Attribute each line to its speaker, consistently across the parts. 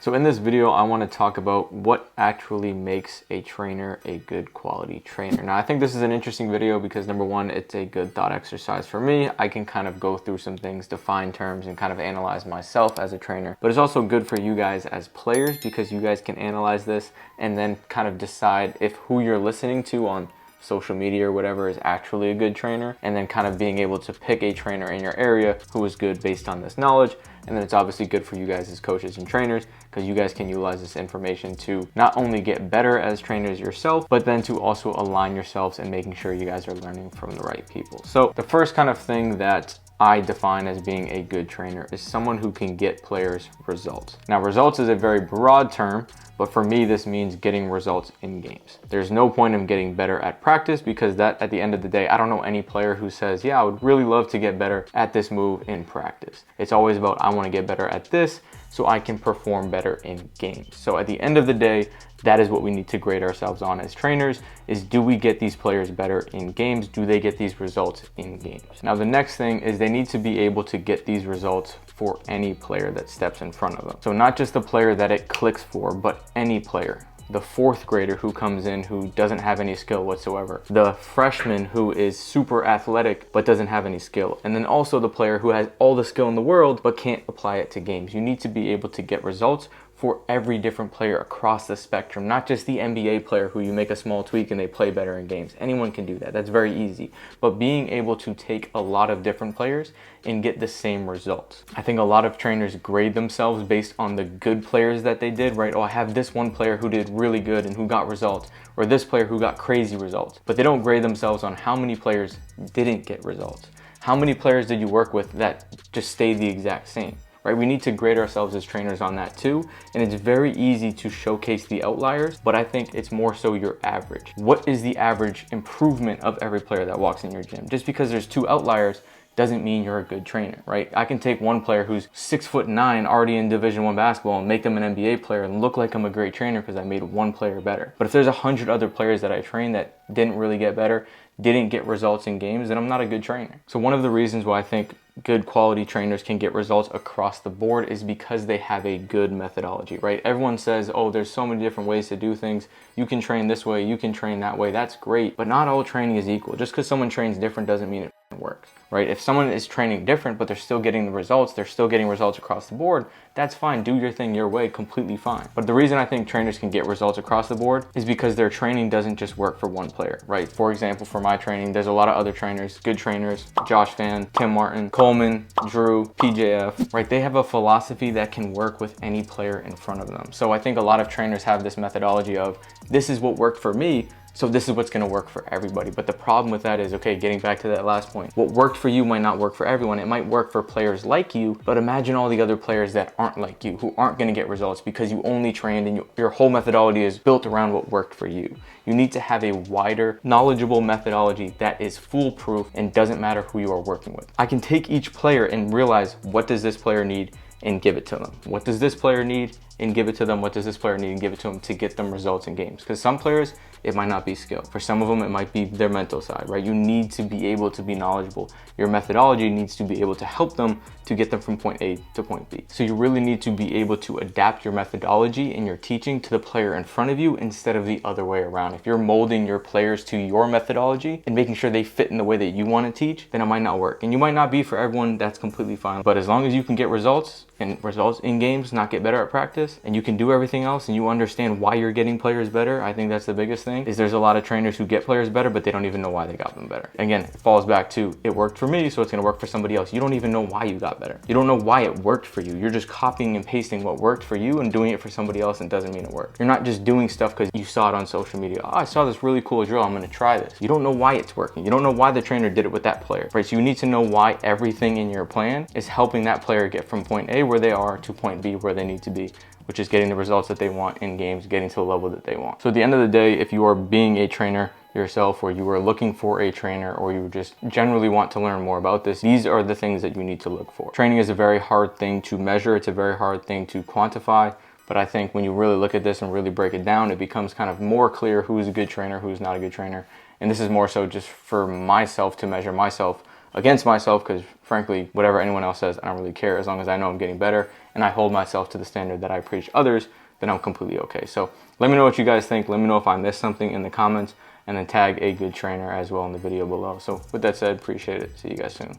Speaker 1: So in this video, I want to talk about what actually makes a trainer a good quality trainer. Now, I think this is an interesting video because number one, it's a good thought exercise for me. I can kind of go through some things, define terms, and kind of analyze myself as a trainer. But it's also good for you guys as players because you guys can analyze this and then kind of decide if who you're listening to on social media or whatever is actually a good trainer, and then kind of being able to pick a trainer in your area who is good based on this knowledge. And then it's obviously good for you guys as coaches and trainers because you guys can utilize this information to not only get better as trainers yourself, but then to also align yourselves and making sure you guys are learning from the right people. So the first kind of thing that I define as being a good trainer is someone who can get players results. Now, results is a very broad term, but for me, this means getting results in games. There's no point in getting better at practice because that, at the end of the day, I don't know any player who says, yeah, I would really love to get better at this move in practice. It's always about, I want to get better at this so I can perform better in games. So at the end of the day, that is what we need to grade ourselves on as trainers, is do we get these players better in games? Do they get these results in games? Now, the next thing is they need to be able to get these results for any player that steps in front of them. So not just the player that it clicks for, but any player. The fourth grader who comes in who doesn't have any skill whatsoever. The freshman who is super athletic but doesn't have any skill. And then also the player who has all the skill in the world but can't apply it to games. You need to be able to get results for every different player across the spectrum, not just the NBA player who you make a small tweak and they play better in games. Anyone can do that. That's very easy. But being able to take a lot of different players and get the same results. I think a lot of trainers grade themselves based on the good players that they did, right? Oh, I have this one player who did really good and who got results, or this player who got crazy results. But they don't grade themselves on how many players didn't get results. How many players did you work with that just stayed the exact same? Right? We need to grade ourselves as trainers on that too. And it's very easy to showcase the outliers, but I think it's more so your average. What is the average improvement of every player that walks in your gym? Just because there's two outliers doesn't mean you're a good trainer, right? I can take one player who's 6'9", already in Division I basketball and make them an NBA player and look like I'm a great trainer because I made one player better. But if there's 100 other players that I trained that didn't really get better, didn't get results in games, then I'm not a good trainer. So one of the reasons why I think good quality trainers can get results across the board is because they have a good methodology, right? Everyone says, oh, there's so many different ways to do things. You can train this way, you can train that way. That's great, but not all training is equal. Just because someone trains different doesn't mean it works, right? If someone is training different, but they're still getting the results, they're still getting results across the board, that's fine. Do your thing your way, completely fine. But the reason I think trainers can get results across the board is because their training doesn't just work for one player, right? For example, for my training, there's a lot of other trainers, good trainers, Josh Fan, Tim Martin, Coleman, Drew, PJF, right? They have a philosophy that can work with any player in front of them. So I think a lot of trainers have this methodology of, this is what worked for me, so this is what's going to work for everybody. But the problem with that is, okay, getting back to that last point, what worked for you might not work for everyone. It might work for players like you, but imagine all the other players that aren't like you, who aren't going to get results because you only trained and your whole methodology is built around what worked for you. You need to have a wider, knowledgeable methodology that is foolproof and doesn't matter who you are working with. I can take each player and realize, what does this player need, and give it to them. What does this player need, and give it to them. What does this player need, and give it to them to get them results in games. Because some players, it might not be skill. For some of them, it might be their mental side, right? You need to be able to be knowledgeable. Your methodology needs to be able to help them to get them from point A to point B. So you really need to be able to adapt your methodology and your teaching to the player in front of you instead of the other way around. If you're molding your players to your methodology and making sure they fit in the way that you want to teach, then it might not work. And you might not be for everyone, that's completely fine. But as long as you can get results, and results in games, not get better at practice, and you can do everything else and you understand why you're getting players better, I think that's the biggest thing, is there's a lot of trainers who get players better, but they don't even know why they got them better. Again, it falls back to, it worked for me, so it's gonna work for somebody else. You don't even know why you got better. You don't know why it worked for you. You're just copying and pasting what worked for you and doing it for somebody else, and doesn't mean it worked. You're not just doing stuff because you saw it on social media. Oh, I saw this really cool drill, I'm gonna try this. You don't know why it's working. You don't know why the trainer did it with that player, right? So you need to know why everything in your plan is helping that player get from point A where they are to point B where they need to be, which is getting the results that they want in games, getting to the level that they want. So at the end of the day, if you are being a trainer yourself, or you are looking for a trainer, or you just generally want to learn more about this, these are the things that you need to look for. Training is a very hard thing to measure. It's a very hard thing to quantify. But I think when you really look at this and really break it down, it becomes kind of more clear who's a good trainer, who's not a good trainer. And this is more so just for myself to measure myself against myself, because frankly, whatever anyone else says, I don't really care. As long as I know I'm getting better and I hold myself to the standard that I preach others, then I'm completely okay. So let me know what you guys think. Let me know if I missed something in the comments, and then tag a good trainer as well in the video below. So with that said, appreciate it. See you guys soon.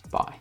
Speaker 1: Bye.